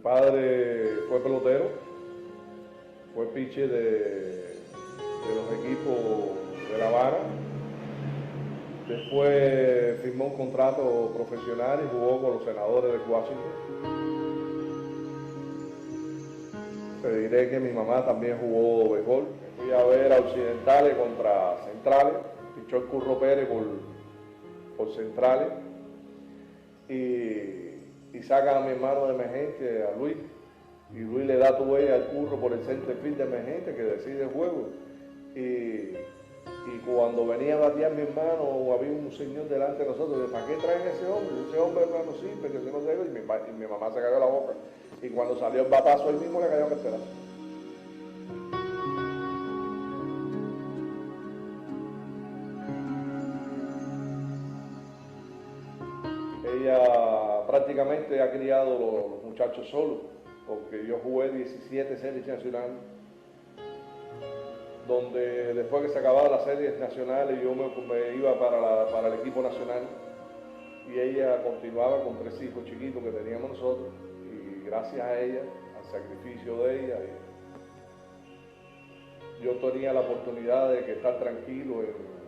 padre fue pelotero, fue pitcher de los equipos de La Habana. Después firmó un contrato profesional y jugó con los Senadores de Washington. Te diré que mi mamá también jugó béisbol. Fui a ver a Occidentales contra Centrales, pichó el Curro Pérez por Centrales y sacan a mi hermano de emergente, a Luis, y Luis le da tu huella al Curro por el center field de emergente que decide el juego. Y cuando venía a batear mi hermano, había un señor delante de nosotros, ¿para qué traen ese hombre? Ese hombre, hermano, sí, porque si no se ve, y mi mamá se cayó la boca. Y cuando salió el batazo, él mismo le cayó a carterazo. Ella prácticamente ha criado los muchachos solos, porque yo jugué 17 series nacionales, donde después que se acababan las series nacionales yo me iba para el equipo nacional y ella continuaba con 3 hijos chiquitos que teníamos nosotros y gracias a ella, al sacrificio de ella, yo tenía la oportunidad de estar tranquilo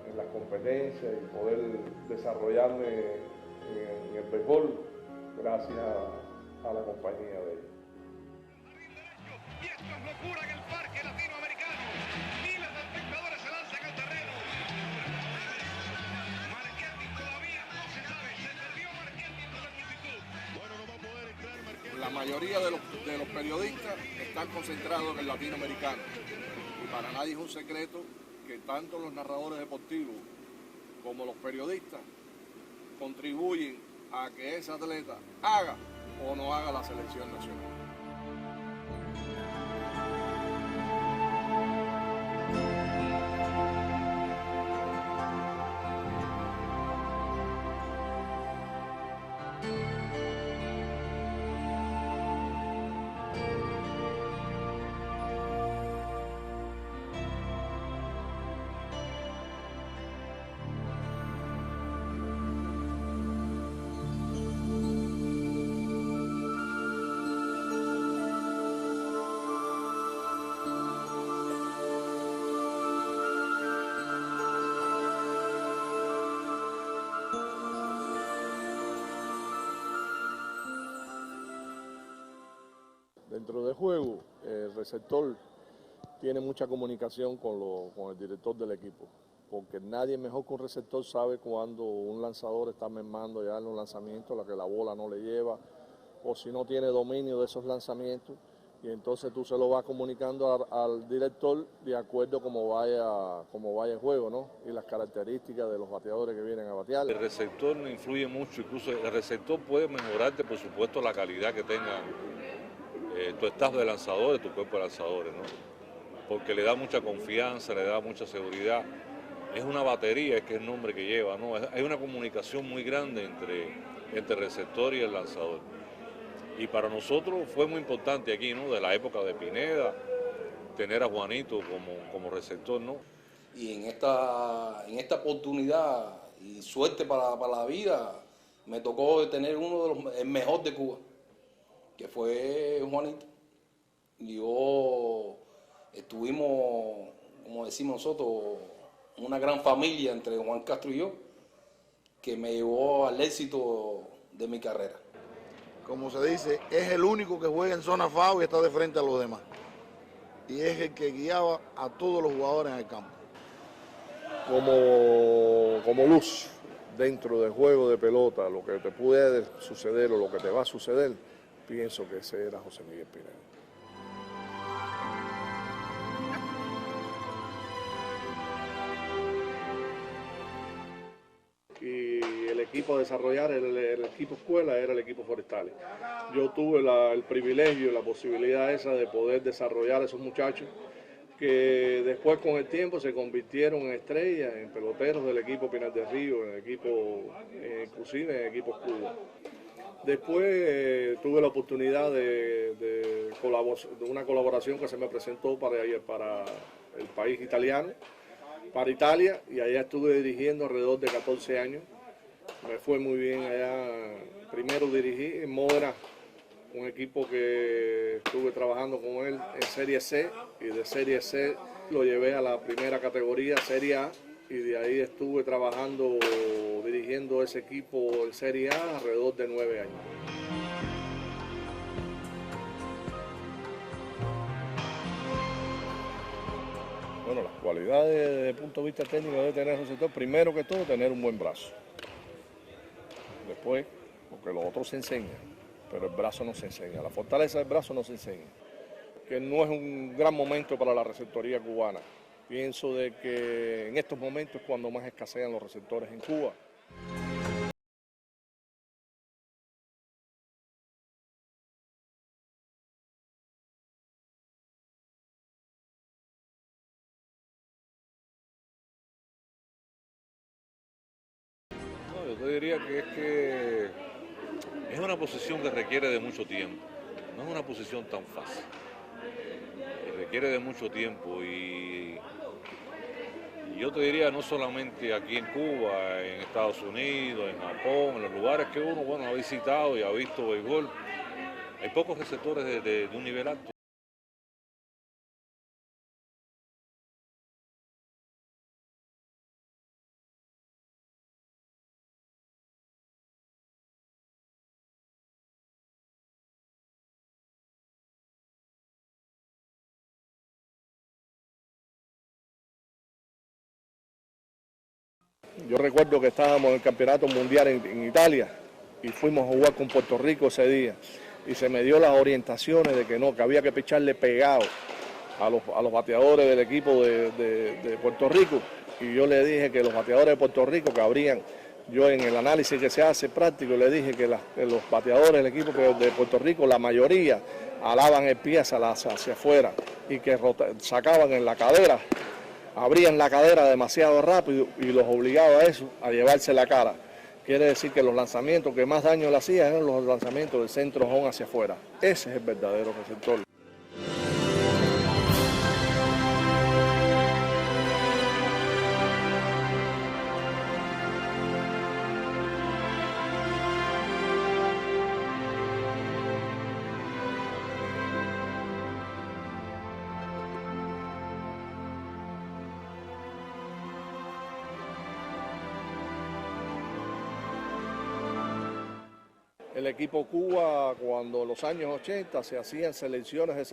en las competencias y poder desarrollarme en el béisbol gracias a la compañía de ella. Y esto es locura en el parque latinoamericano. Miles de espectadores se lanzan al terreno. Marchetti todavía no se sabe. Se perdió Marchetti con la multitud. Bueno, no va a poder entrar Marchetti. La mayoría de los periodistas están concentrados en el latinoamericano. Y para nadie es un secreto que tanto los narradores deportivos como los periodistas contribuyen a que ese atleta haga o no haga la selección nacional. Dentro del juego, el receptor tiene mucha comunicación con el director del equipo, porque nadie mejor que un receptor sabe cuando un lanzador está mermando ya en los lanzamientos, la que la bola no le lleva, o si no tiene dominio de esos lanzamientos, y entonces tú se lo vas comunicando al director de acuerdo como vaya el juego, ¿no? Y las características de los bateadores que vienen a batear. El receptor influye mucho, incluso el receptor puede mejorarte, por supuesto, la calidad que tenga tu staff de lanzadores, tu cuerpo de lanzadores, ¿no? Porque le da mucha confianza, le da mucha seguridad. Es una batería, es que es el nombre que lleva, ¿no? Hay una comunicación muy grande entre el receptor y el lanzador. Y para nosotros fue muy importante aquí, ¿no? De la época de Pineda, tener a Juanito como receptor, ¿no? Y en esta oportunidad y suerte para la vida, me tocó tener el mejor de Cuba, que fue Juanito. Yo estuvimos, como decimos nosotros, una gran familia entre Juan Castro y yo, que me llevó al éxito de mi carrera. Como se dice, es el único que juega en zona FAO y está de frente a los demás. Y es el que guiaba a todos los jugadores en el campo. Como luz dentro del juego de pelota, lo que te puede suceder o lo que te va a suceder, pienso que ese era José Miguel Pineda. Y el equipo a desarrollar, el equipo escuela era el equipo Forestales. Yo tuve el privilegio y la posibilidad esa de poder desarrollar a esos muchachos que después con el tiempo se convirtieron en estrellas, en peloteros del equipo Pinar del Río, en el equipo, inclusive en equipos Cuba. Después tuve la oportunidad de una colaboración que se me presentó para el país italiano, para Italia, y allá estuve dirigiendo alrededor de 14 años. Me fue muy bien allá. Primero dirigí en Modena un equipo que estuve trabajando con él en Serie C, y de Serie C lo llevé a la primera categoría, Serie A, y de ahí estuve trabajando, dirigiendo ese equipo en Serie A alrededor de 9 años. Bueno, las cualidades desde el punto de vista técnico debe tener el receptor, primero que todo, tener un buen brazo. Después, porque lo otro se enseña, pero el brazo no se enseña. La fortaleza del brazo no se enseña. Que no es un gran momento para la receptoría cubana. Pienso de que en estos momentos es cuando más escasean los receptores en Cuba. No, yo te diría que es una posición que requiere de mucho tiempo. No es una posición tan fácil. Requiere de mucho tiempo y yo te diría no solamente aquí en Cuba, en Estados Unidos, en Japón, en los lugares que uno bueno, ha visitado y ha visto béisbol, hay pocos receptores de un nivel alto. Yo recuerdo que estábamos en el Campeonato Mundial en Italia y fuimos a jugar con Puerto Rico ese día. Y se me dio las orientaciones de que no, que había que picharle pegado a los bateadores del equipo de Puerto Rico. Y yo le dije que los bateadores de Puerto Rico que habrían, yo en el análisis que se hace práctico, le dije que los bateadores del equipo de Puerto Rico, la mayoría, alaban el pie hacia afuera y que sacaban en la cadera, abrían la cadera demasiado rápido y los obligaba a eso, a llevarse la cara. Quiere decir que los lanzamientos que más daño le hacían eran los lanzamientos del centro home hacia afuera. Ese es el verdadero receptor. El equipo Cuba, cuando en los años 80 se hacían selecciones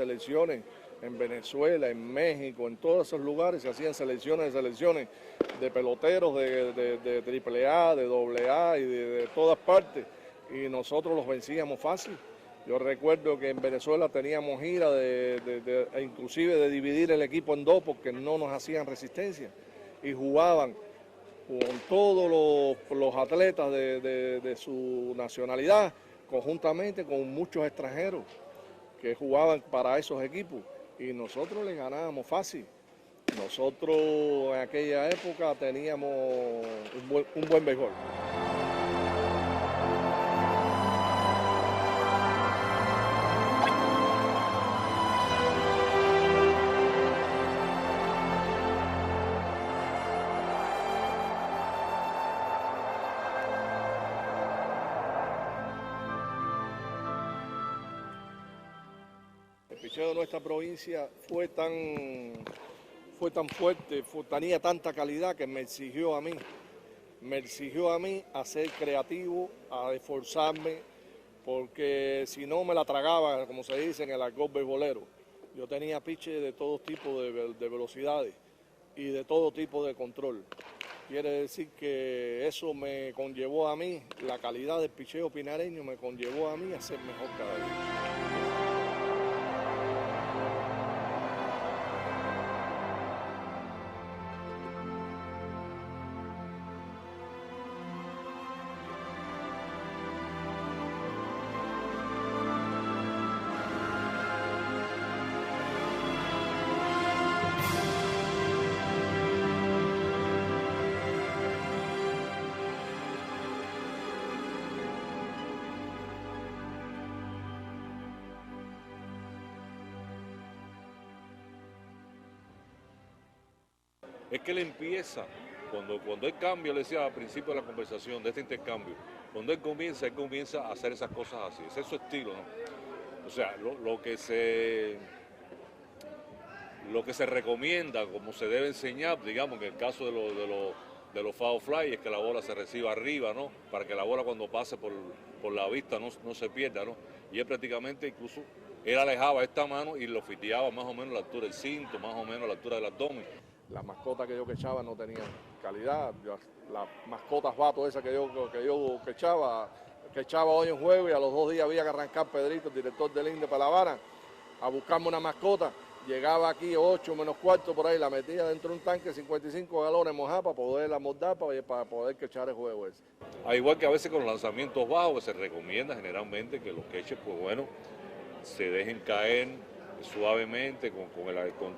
en Venezuela, en México, en todos esos lugares se hacían selecciones de peloteros de AAA, de AA y de todas partes, y nosotros los vencíamos fácil. Yo recuerdo que en Venezuela teníamos gira inclusive de dividir el equipo en dos porque no nos hacían resistencia y jugaban con todos los atletas de su nacionalidad, conjuntamente con muchos extranjeros que jugaban para esos equipos y nosotros les ganábamos fácil. Nosotros en aquella época teníamos un buen béisbol. El picheo de nuestra provincia fue tan fuerte, tenía tanta calidad que me exigió a mí a ser creativo, a esforzarme, porque si no me la tragaba, como se dice en el argot beisbolero. Yo tenía piche de todo tipo de velocidades y de todo tipo de control. Quiere decir que eso me conllevó a mí, la calidad del picheo pinareño me conllevó a mí a ser mejor cada día. Es que él empieza, cuando él cambia, le decía al principio de la conversación, de este intercambio, cuando él comienza a hacer esas cosas así, ese es su estilo, ¿no? O sea, lo que se recomienda, como se debe enseñar, digamos, en el caso de los foul fly, es que la bola se reciba arriba, ¿no? Para que la bola cuando pase por la vista no se pierda, ¿no? Y él prácticamente incluso, él alejaba esta mano y lo fiteaba más o menos a la altura del cinto, más o menos a la altura del abdomen. Las mascotas que yo quechaba no tenían calidad. Las mascotas vato esas que yo quechaba hoy en juego, y a los 2 días había que arrancar Pedrito, el director del INDE, para La Habana, a buscarme una mascota. Llegaba aquí 8 menos cuarto por ahí, la metía dentro de un tanque 55 galones mojada para poder amoldar, para poder quechar el juego ese. Al igual que a veces con los lanzamientos bajos, que se recomienda generalmente que los queches, pues bueno, se dejen caer suavemente,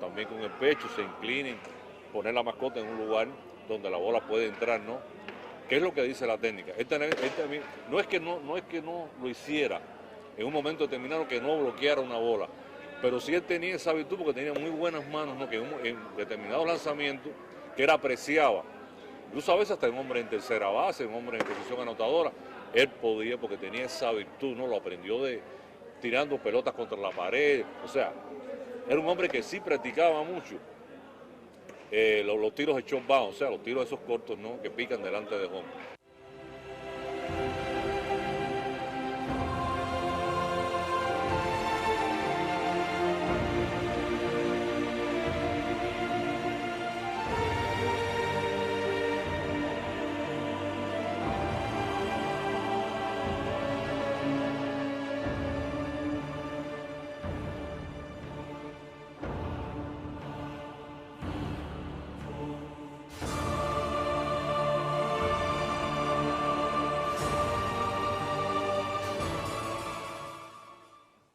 también con el pecho, se inclinen, poner la mascota en un lugar donde la bola puede entrar, ¿no? ¿Qué es lo que dice la técnica? No es que no lo hiciera en un momento determinado, que no bloqueara una bola, pero sí él tenía esa virtud porque tenía muy buenas manos, ¿no? Que en determinados lanzamientos, que él apreciaba, incluso a veces hasta un hombre en tercera base, un hombre en posición anotadora, él podía, porque tenía esa virtud, ¿no? Lo aprendió tirando pelotas contra la pared. O sea, era un hombre que sí practicaba mucho los tiros de short bound, o sea, los tiros esos cortos, ¿no? Que pican delante de home.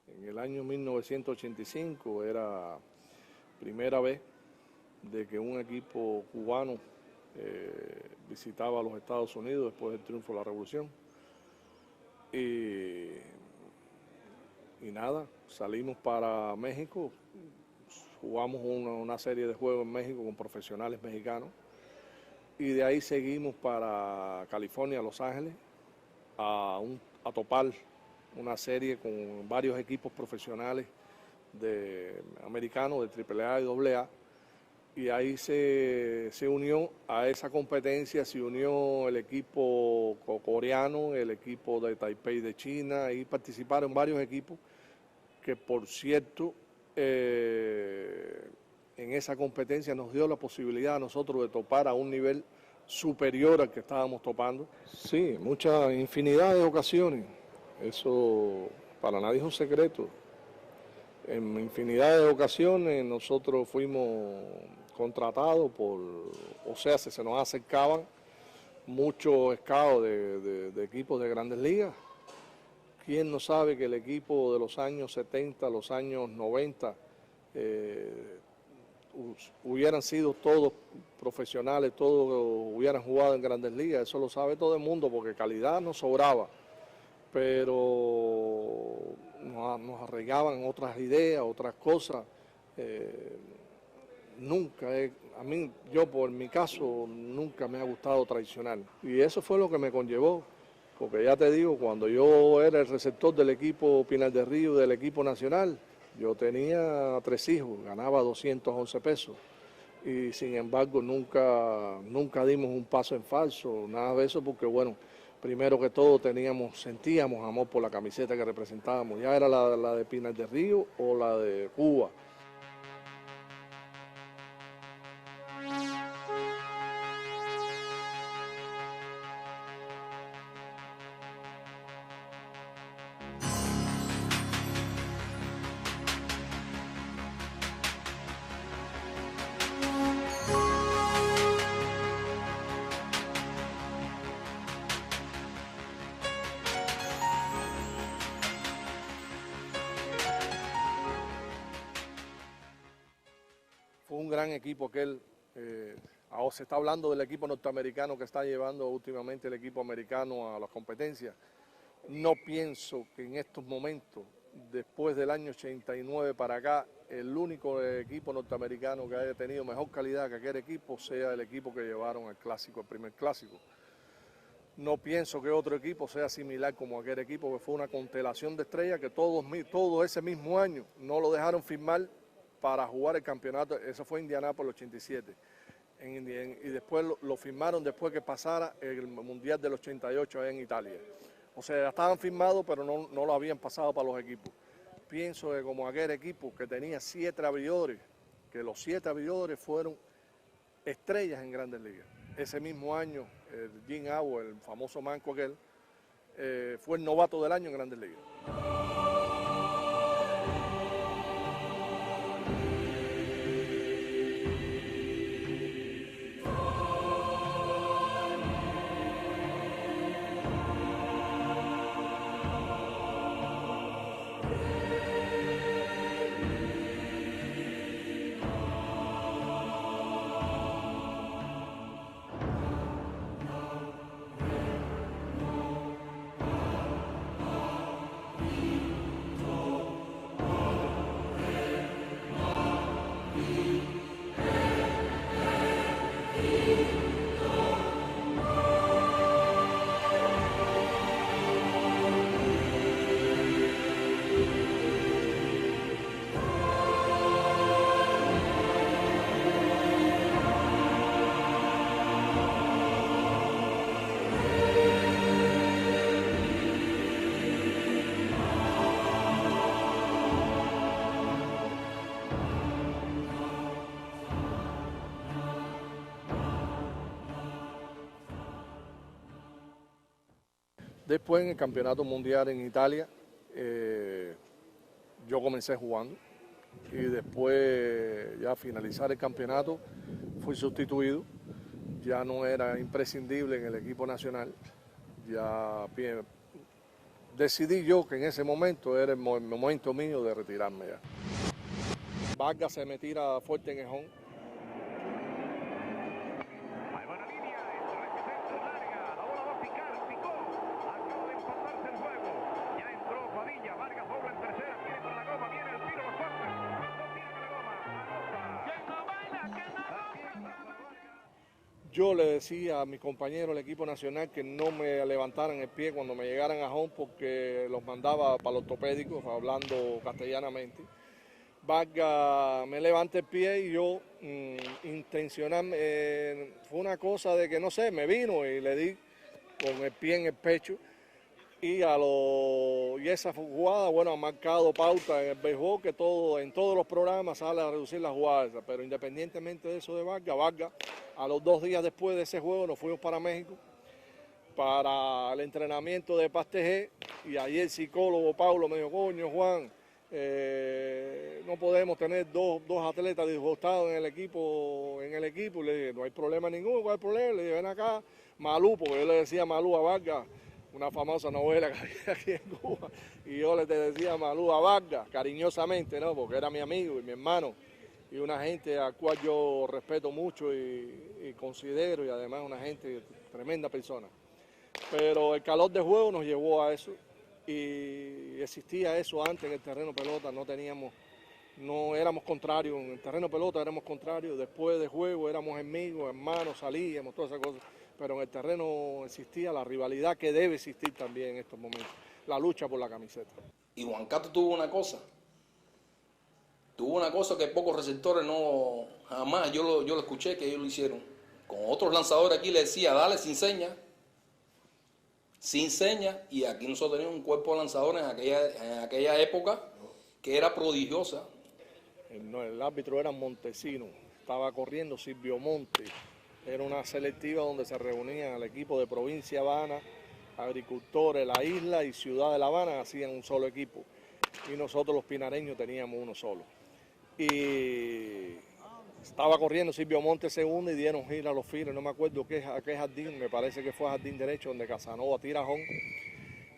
En el año 1985 era primera vez de que un equipo cubano visitaba a los Estados Unidos después del triunfo de la Revolución. Y nada, salimos para México, jugamos una serie de juegos en México con profesionales mexicanos, y de ahí seguimos para California, Los Ángeles, a topar una serie con varios equipos profesionales americanos de AAA y AA, y ahí se unió a esa competencia, se unió el equipo coreano, el equipo de Taipei de China, y participaron varios equipos que, por cierto, en esa competencia nos dio la posibilidad a nosotros de topar a un nivel superior al que estábamos topando. Sí, infinidad de ocasiones. Eso para nadie es un secreto. En infinidad de ocasiones nosotros fuimos contratados se nos acercaban muchos scouts de equipos de grandes ligas. ¿Quién no sabe que el equipo de los años 70, los años 90, hubieran sido todos profesionales, todos hubieran jugado en grandes ligas? Eso lo sabe todo el mundo, porque calidad nos sobraba, pero nos arraigaban otras ideas, otras cosas. Yo por mi caso, nunca me ha gustado traicionar. Y eso fue lo que me conllevó, porque ya te digo, cuando yo era el receptor del equipo Pinar del Río, del equipo nacional, yo tenía 3 hijos, ganaba 211 pesos. Y sin embargo nunca dimos un paso en falso, nada de eso, porque bueno, primero que todo sentíamos amor por la camiseta que representábamos, ya era la de Pinar del Río o la de Cuba. Fue un gran equipo aquel. Ahora se está hablando del equipo norteamericano que está llevando últimamente el equipo americano a las competencias. No pienso que en estos momentos, después del año 89 para acá, el único equipo norteamericano que haya tenido mejor calidad que aquel equipo sea el equipo que llevaron al clásico, el primer clásico. No pienso que otro equipo sea similar como aquel equipo, que fue una constelación de estrellas que todo ese mismo año no lo dejaron firmar para jugar el campeonato. Eso fue Indianápolis 87. Y después lo firmaron después que pasara el Mundial del 88 en Italia. O sea, ya estaban firmados, pero no lo habían pasado para los equipos. Pienso que como aquel equipo que tenía 7 abridores, que los 7 abridores fueron estrellas en Grandes Ligas. Ese mismo año, Jim Auer, el famoso manco aquel, fue el novato del año en Grandes Ligas. Después en el Campeonato Mundial en Italia, yo comencé jugando y después ya a finalizar el campeonato fui sustituido. Ya no era imprescindible en el equipo nacional. Ya decidí yo que en ese momento era el momento mío de retirarme ya. Vargas se me tira fuerte en el home. Yo le decía a mis compañeros del equipo nacional que no me levantaran el pie cuando me llegaran a home porque los mandaba para los ortopédicos, hablando castellanamente. Vargas me levanta el pie y yo intencionalmente, fue una cosa de que no sé, me vino y le di con el pie en el pecho. Y esa jugada, bueno, ha marcado pauta en el béisbol, que en todos los programas sale a reducir las jugadas. Pero independientemente de eso de Vargas, a los 2 días después de ese juego nos fuimos para México para el entrenamiento de Pastegé. Y ahí el psicólogo Paulo me dijo, coño Juan, no podemos tener dos atletas disgustados en el equipo. Y le dije, no hay problema ninguno, ¿cuál es el problema? Le dije, ven acá, Malú, porque yo le decía Malú a Vargas, una famosa novela que había aquí en Cuba, y yo le decía Malú a Vargas, cariñosamente, ¿no? Porque era mi amigo y mi hermano, y una gente a cual yo respeto mucho y considero, y además una gente, tremenda persona. Pero el calor de juego nos llevó a eso, y existía eso antes en el terreno pelota, no éramos contrarios, en el terreno pelota éramos contrarios, después de juego éramos amigos, hermanos, salíamos, todas esas cosas. Pero en el terreno existía la rivalidad que debe existir también en estos momentos, la lucha por la camiseta. Y Juan Cato tuvo una cosa que pocos receptores jamás yo lo escuché que ellos lo hicieron. Con otros lanzadores aquí le decía, dale sin seña, y aquí nosotros teníamos un cuerpo de lanzadores en aquella época que era prodigiosa. El árbitro era Montesino, estaba corriendo Silvio Monte. Era una selectiva donde se reunían el equipo de Provincia Habana, agricultores, la isla y Ciudad de La Habana, hacían un solo equipo. Y nosotros los pinareños teníamos uno solo. Y estaba corriendo Silvio Monte segundo y dieron gira a los files. No me acuerdo a qué jardín, me parece que fue jardín derecho donde Casanova tira home.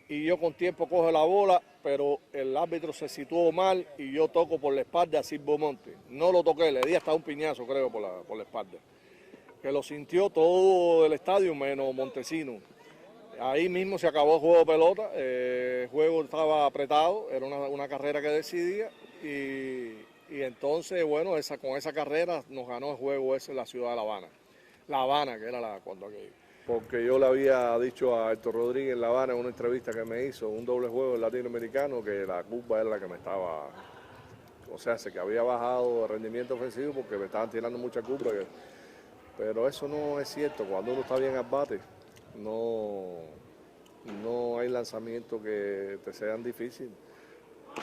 Y yo con tiempo cojo la bola, pero el árbitro se situó mal y yo toco por la espalda a Silvio Monte. No lo toqué, le di hasta un piñazo creo por la espalda, que lo sintió todo el estadio menos Montesino. Ahí mismo se acabó el juego de pelota, el juego estaba apretado, era una carrera que decidía y entonces, bueno, con esa carrera nos ganó el juego ese en la Ciudad de La Habana. La Habana, que era cuando aquello. porque yo le había dicho a Héctor Rodríguez en La Habana en una entrevista que me hizo, un doble juego del latinoamericano, que la curva era la que me estaba, o sea, que había bajado el rendimiento ofensivo porque me estaban tirando mucha curva, pero eso no es cierto. Cuando uno está bien al bate, no hay lanzamientos que te sean difíciles,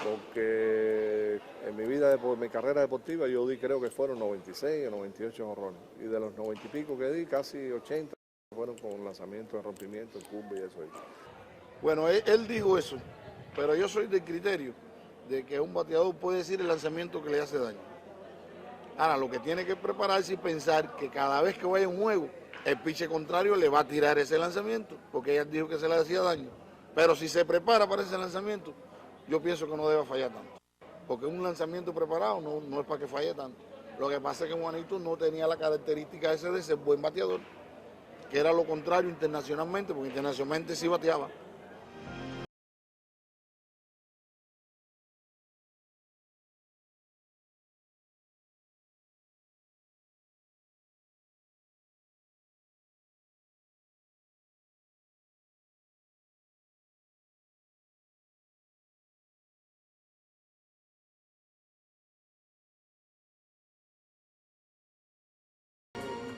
porque en mi vida, mi carrera deportiva, yo di, creo que fueron 96 o 98 jonrones, y de los 90 y pico que di, casi 80 fueron con lanzamientos de rompimiento, curva y eso. Bueno, él dijo eso, pero yo soy del criterio de que un bateador puede decir el lanzamiento que le hace daño. Ahora, lo que tiene que prepararse y pensar que cada vez que vaya a un juego, el pitcher contrario le va a tirar ese lanzamiento, porque ella dijo que se le hacía daño. Pero si se prepara para ese lanzamiento, yo pienso que no debe fallar tanto. Porque un lanzamiento preparado no es para que falle tanto. Lo que pasa es que Juanito no tenía la característica esa de ser buen bateador, que era lo contrario internacionalmente, porque internacionalmente sí bateaba.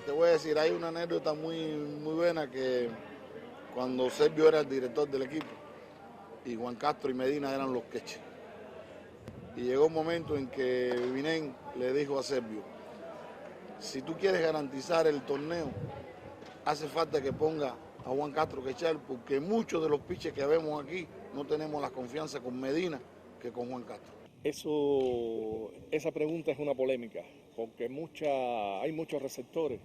Te voy a decir, hay una anécdota muy buena que cuando Sergio era el director del equipo y Juan Castro y Medina eran los catchers. Y llegó un momento en que Vinen le dijo a Sergio, si tú quieres garantizar el torneo, hace falta que ponga a Juan Castro quechar, porque muchos de los pitchers que vemos aquí no tenemos la confianza con Medina que con Juan Castro. Esa pregunta es una polémica, porque hay muchos receptores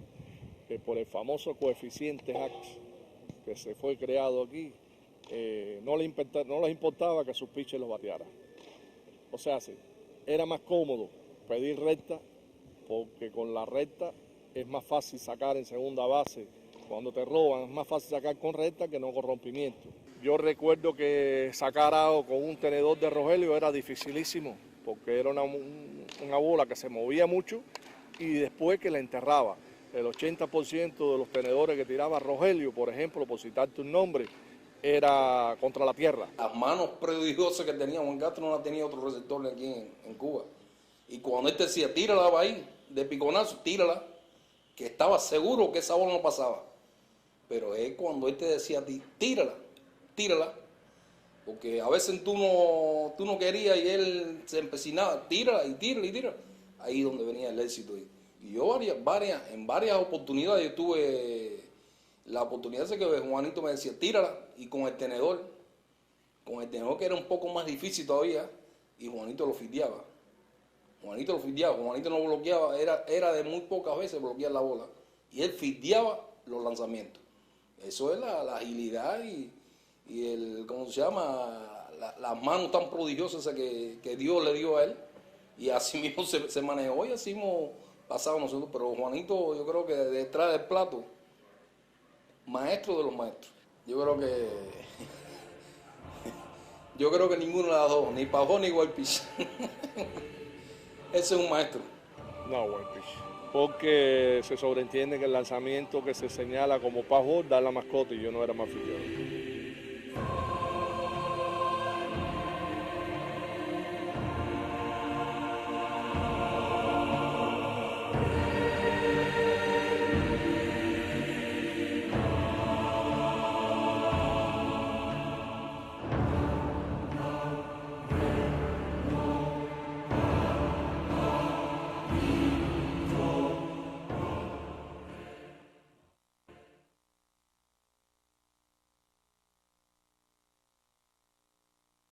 que por el famoso coeficiente HAX que se fue creado aquí, no les importaba que sus pitchers los batearan. O sea, sí, era más cómodo pedir recta, porque con la recta es más fácil sacar en segunda base. Cuando te roban es más fácil sacar con recta que no con rompimiento. Yo recuerdo que sacar out con un tenedor de Rogelio era dificilísimo, porque era una bola que se movía mucho y después que la enterraba. El 80% de los tenedores que tiraba Rogelio, por ejemplo, por citarte un nombre, era contra la tierra. Las manos prodigiosas que tenía Juan Castro no las tenía otro receptor aquí en Cuba. Y cuando él te decía, tírala ahí, de piconazo, tírala, que estaba seguro que esa bola no pasaba. Pero es cuando él te decía a ti, tírala, porque a veces tú no querías y él se empecinaba, tírala y tírala y tírala. Ahí es donde venía el éxito. Y yo en varias oportunidades yo tuve la oportunidad de que Juanito me decía, tírala, y con el tenedor que era un poco más difícil todavía, y Juanito lo fildeaba. Juanito no bloqueaba, era de muy pocas veces bloquear la bola, y él fildeaba los lanzamientos. Eso es la agilidad y el, ¿cómo se llama? Las manos tan prodigiosas que Dios le dio a él, y así mismo se manejó y así mismo pasaba nosotros. Pero Juanito, yo creo que detrás del plato, maestro de los maestros. Yo creo que ninguno de las dos, ni Pajón ni Whitefish. Ese es un maestro. No, Whitefish. Porque se sobreentiende que el lanzamiento que se señala como Pajón da la mascota y yo no era más filial.